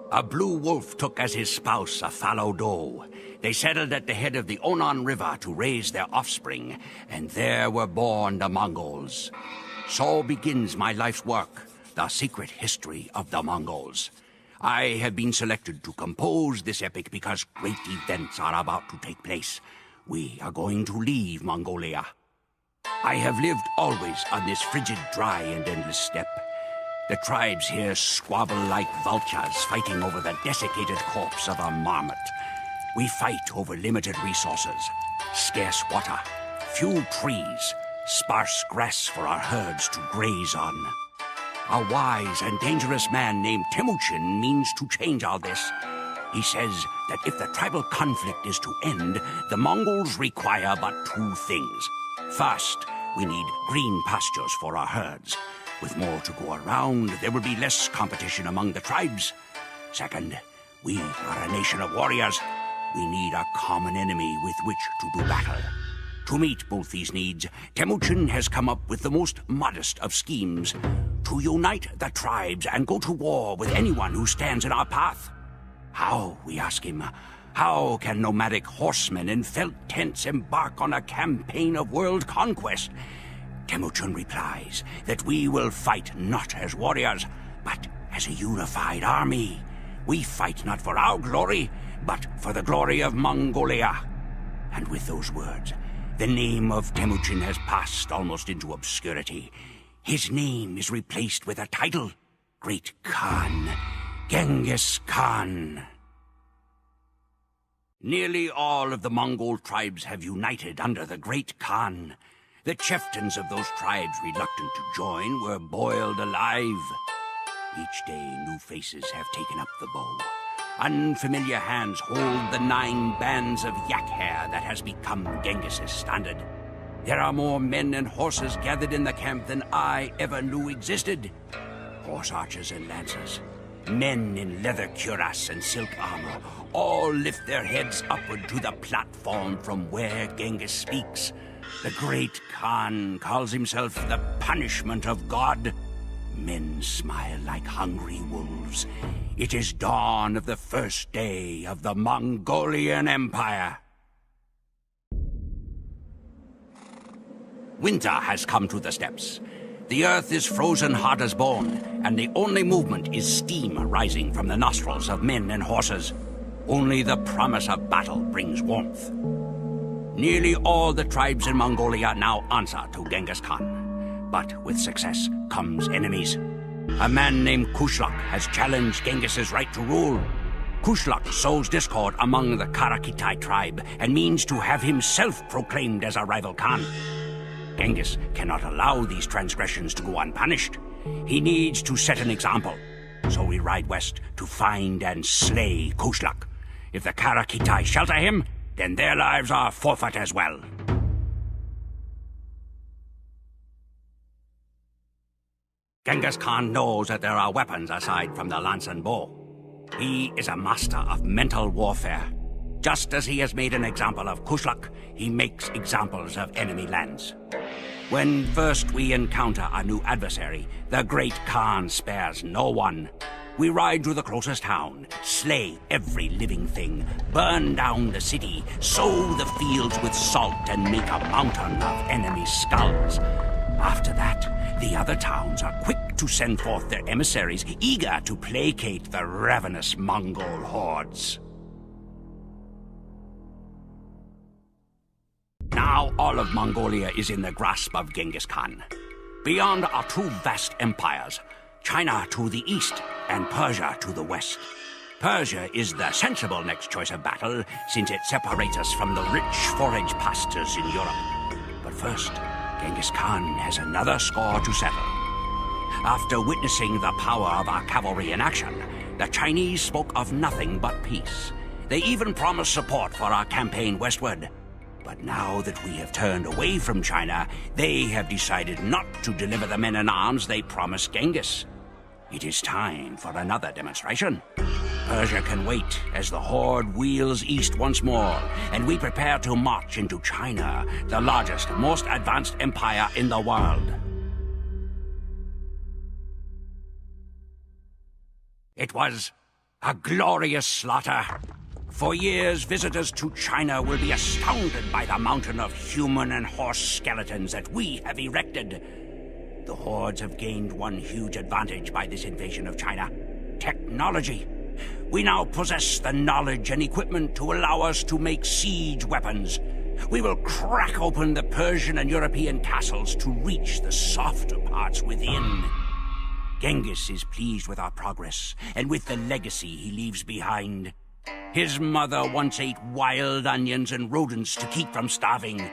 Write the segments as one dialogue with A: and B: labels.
A: A blue wolf took as his spouse a fallow doe. They settled at the head of the Onan River to raise their offspring, and there were born the Mongols. So begins my life's work, the secret history of the Mongols. I have been selected to compose this epic because great events are about to take place. We are going to leave Mongolia. I have lived always on this frigid, dry, and endless steppe. The tribes here squabble like vultures fighting over the desiccated corpse of a marmot. We fight over limited resources, scarce water, few trees, sparse grass for our herds to graze on. A wise and dangerous man named Temujin means to change all this. He says that if the tribal conflict is to end, the Mongols require but two things. First, we need green pastures for our herds. With more to go around, there will be less competition among the tribes. Second, we are a nation of warriors. We need a common enemy with which to do battle. To meet both these needs, Temujin has come up with the most modest of schemes: to unite the tribes and go to war with anyone who stands in our path. How, we ask him, how can nomadic horsemen in felt tents embark on a campaign of world conquest? Temujin replies that we will fight not as warriors, but as a unified army. We fight not for our glory, but for the glory of Mongolia. And with those words, the name of Temujin has passed almost into obscurity. His name is replaced with a title: Great Khan, Genghis Khan. Nearly all of the Mongol tribes have united under the Great Khan. The chieftains of those tribes reluctant to join were boiled alive. Each day, new faces have taken up the bow. Unfamiliar hands hold the 9 bands of yak hair that has become Genghis's standard. There are more men and horses gathered in the camp than I ever knew existed. Horse archers and lancers, men in leather cuirass and silk armor, all lift their heads upward to the platform from where Genghis speaks. The Great Khan calls himself the punishment of God. Men smile like hungry wolves. It is dawn of the first day of the Mongolian Empire. Winter has come to the steppes. The earth is frozen hard as bone, and the only movement is steam rising from the nostrils of men and horses. Only the promise of battle brings warmth. Nearly all the tribes in Mongolia now answer to Genghis Khan. But with success comes enemies. A man named Kushlak has challenged Genghis's right to rule. Kushlak sows discord among the Karakitai tribe and means to have himself proclaimed as a rival Khan. Genghis cannot allow these transgressions to go unpunished. He needs to set an example. So we ride west to find and slay Kushlak. If the Karakitai shelter him, then their lives are forfeit as well. Genghis Khan knows that there are weapons aside from the lance and bow. He is a master of mental warfare. Just as he has made an example of Kushlak, he makes examples of enemy lands. When first we encounter a new adversary, the Great Khan spares no one. We ride to the closest town, slay every living thing, burn down the city, sow the fields with salt, and make a mountain of enemy skulls. After that, the other towns are quick to send forth their emissaries, eager to placate the ravenous Mongol hordes. Now all of Mongolia is in the grasp of Genghis Khan. Beyond are 2 vast empires, China to the east and Persia to the west. Persia is the sensible next choice of battle, since it separates us from the rich forage pastures in Europe. But first, Genghis Khan has another score to settle. After witnessing the power of our cavalry in action, the Chinese spoke of nothing but peace. They even promised support for our campaign westward. But now that we have turned away from China, they have decided not to deliver the men in arms they promised Genghis. It is time for another demonstration. Persia can wait as the horde wheels east once more, and we prepare to march into China, the largest, most advanced empire in the world. It was A glorious slaughter. For years, visitors to China will be astounded by the mountain of human and horse skeletons that we have erected. The hordes have gained one huge advantage by this invasion of China: technology. We now possess the knowledge and equipment to allow us to make siege weapons. We will crack open the Persian and European castles to reach the softer parts within. Genghis is pleased with our progress and with the legacy he leaves behind. His mother once ate wild onions and rodents to keep from starving.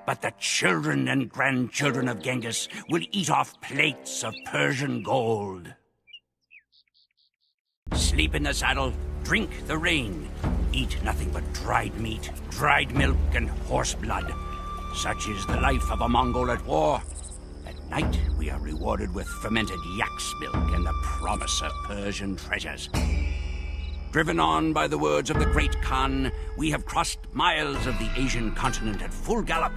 A: But the children and grandchildren of Genghis will eat off plates of Persian gold. Sleep in the saddle, drink the rain. Eat nothing but dried meat, dried milk, and horse blood. Such is the life of a Mongol at war. At night, we are rewarded with fermented yak's milk and the promise of Persian treasures. Driven on by the words of the great Khan, we have crossed miles of the Asian continent at full gallop.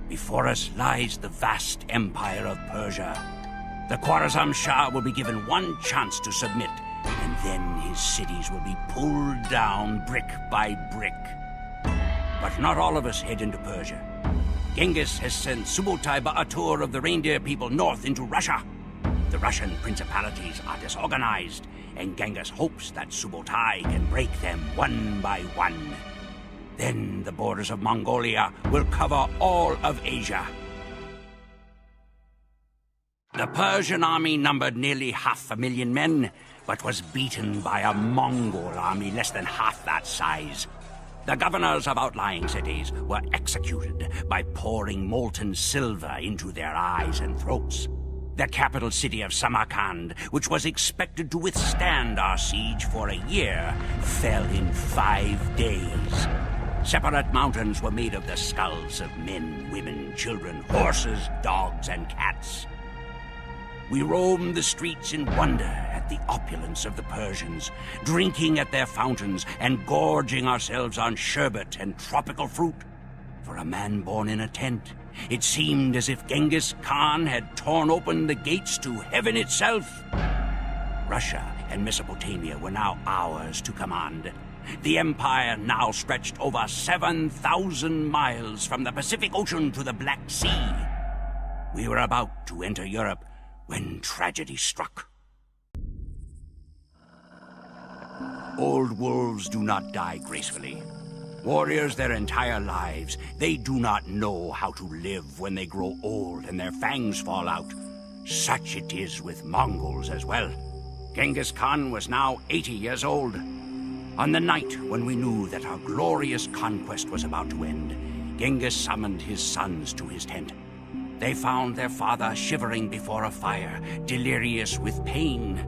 A: Before us lies the vast empire of Persia. The Khwarazm Shah will be given one chance to submit, and then his cities will be pulled down brick by brick. But not all of us head into Persia. Genghis has sent Subutai Ba'atur of the reindeer people north into Russia. The Russian principalities are disorganized, and Genghis hopes that Subutai can break them one by one. Then the borders of Mongolia will cover all of Asia. The Persian army numbered nearly 500,000 men, but was beaten by a Mongol army less than half that size. The governors of outlying cities were executed by pouring molten silver into their eyes and throats. The capital city of Samarkand, which was expected to withstand our siege for a year, fell in 5 days. Separate mountains were made of the skulls of men, women, children, horses, dogs, and cats. We roamed the streets in wonder at the opulence of the Persians, drinking at their fountains and gorging ourselves on sherbet and tropical fruit. For a man born in a tent, it seemed as if Genghis Khan had torn open the gates to heaven itself. Russia and Mesopotamia were now ours to command. The empire now stretched over 7,000 miles from the Pacific Ocean to the Black Sea. We were about to enter Europe when tragedy struck. Old wolves do not die gracefully. Warriors their entire lives, they do not know how to live when they grow old and their fangs fall out. Such it is with Mongols as well. Genghis Khan was now 80 years old. On the night when we knew that our glorious conquest was about to end, Genghis summoned his sons to his tent. They found their father shivering before a fire, delirious with pain.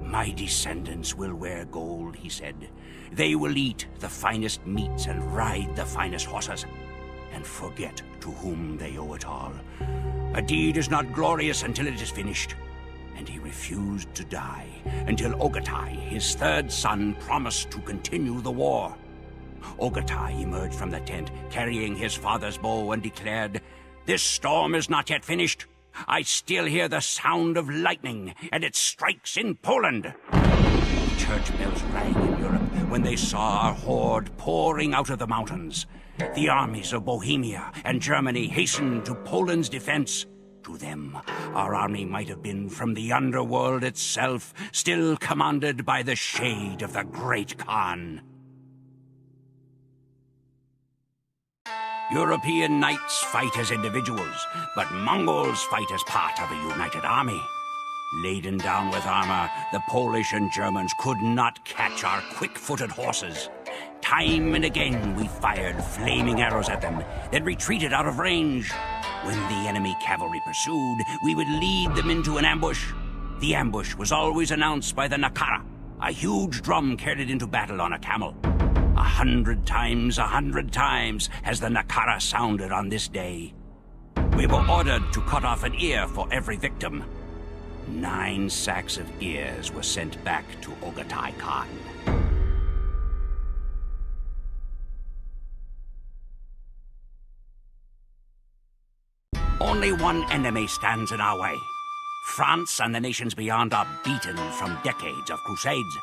A: "My descendants will wear gold," he said. "They will eat the finest meats and ride the finest horses, and forget to whom they owe it all. A deed is not glorious until it is finished." And he refused to die until Ogatai, his third son, promised to continue the war. Ogatai emerged from the tent, carrying his father's bow, and declared, "This storm is not yet finished. I still hear the sound of lightning, and it strikes in Poland." Church bells rang in Europe when they saw our horde pouring out of the mountains. The armies of Bohemia and Germany hastened to Poland's defense. To them, our army might have been from the underworld itself, still commanded by the shade of the great Khan. European knights fight as individuals, but Mongols fight as part of a united army. Laden down with armor, the Polish and Germans could not catch our quick-footed horses. Time and again we fired flaming arrows at them, then retreated out of range. When the enemy cavalry pursued, we would lead them into an ambush. The ambush was always announced by the Nakara, a huge drum carried into battle on a camel. 100 times has the Nakara sounded on this day. We were ordered to cut off an ear for every victim. 9 sacks of ears were sent back to Ogatai Khan. Only one enemy stands in our way. France and the nations beyond are beaten from decades of crusades.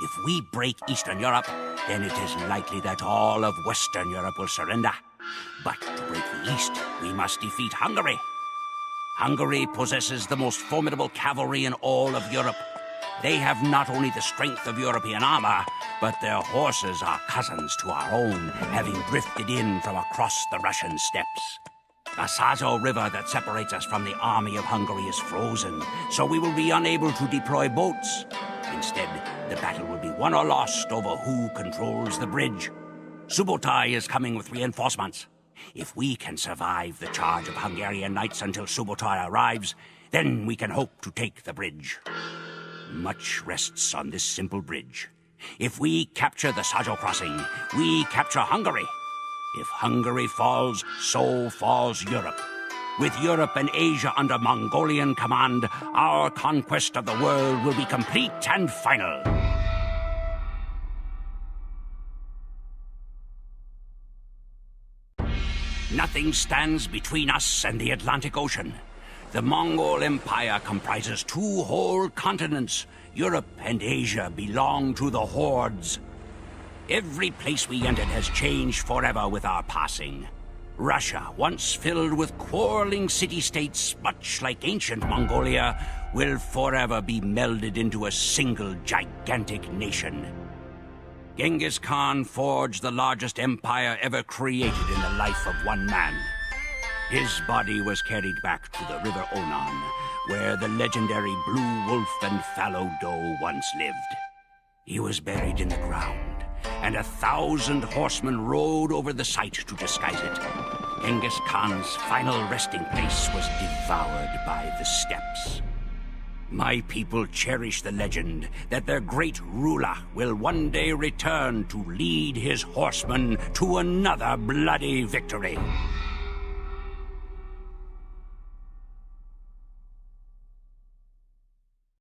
A: If we break Eastern Europe, then it is likely that all of Western Europe will surrender. But to break the East, we must defeat Hungary. Hungary possesses the most formidable cavalry in all of Europe. They have not only the strength of European armor, but their horses are cousins to our own, having drifted in from across the Russian steppes. The Sazo River that separates us from the army of Hungary is frozen, so we will be unable to deploy boats. Instead, the battle will be won or lost over who controls the bridge. Subotai is coming with reinforcements. If we can survive the charge of Hungarian knights until Subotai arrives, then we can hope to take the bridge. Much rests on this simple bridge. If we capture the Sajo crossing, we capture Hungary. If Hungary falls, so falls Europe. With Europe and Asia under Mongolian command, our conquest of the world will be complete and final. Nothing stands between us and the Atlantic Ocean. The Mongol Empire comprises 2 whole continents. Europe and Asia belong to the hordes. Every place we entered has changed forever with our passing. Russia, once filled with quarreling city-states, much like ancient Mongolia, will forever be melded into a single gigantic nation. Genghis Khan forged the largest empire ever created in the life of one man. His body was carried back to the River Onon, where the legendary Blue Wolf and Fallow Doe once lived. He was buried in the ground, and 1,000 horsemen rode over the site to disguise it. Genghis Khan's final resting place was devoured by the steppes. My people cherish the legend that their great ruler will one day return to lead his horsemen to another bloody victory.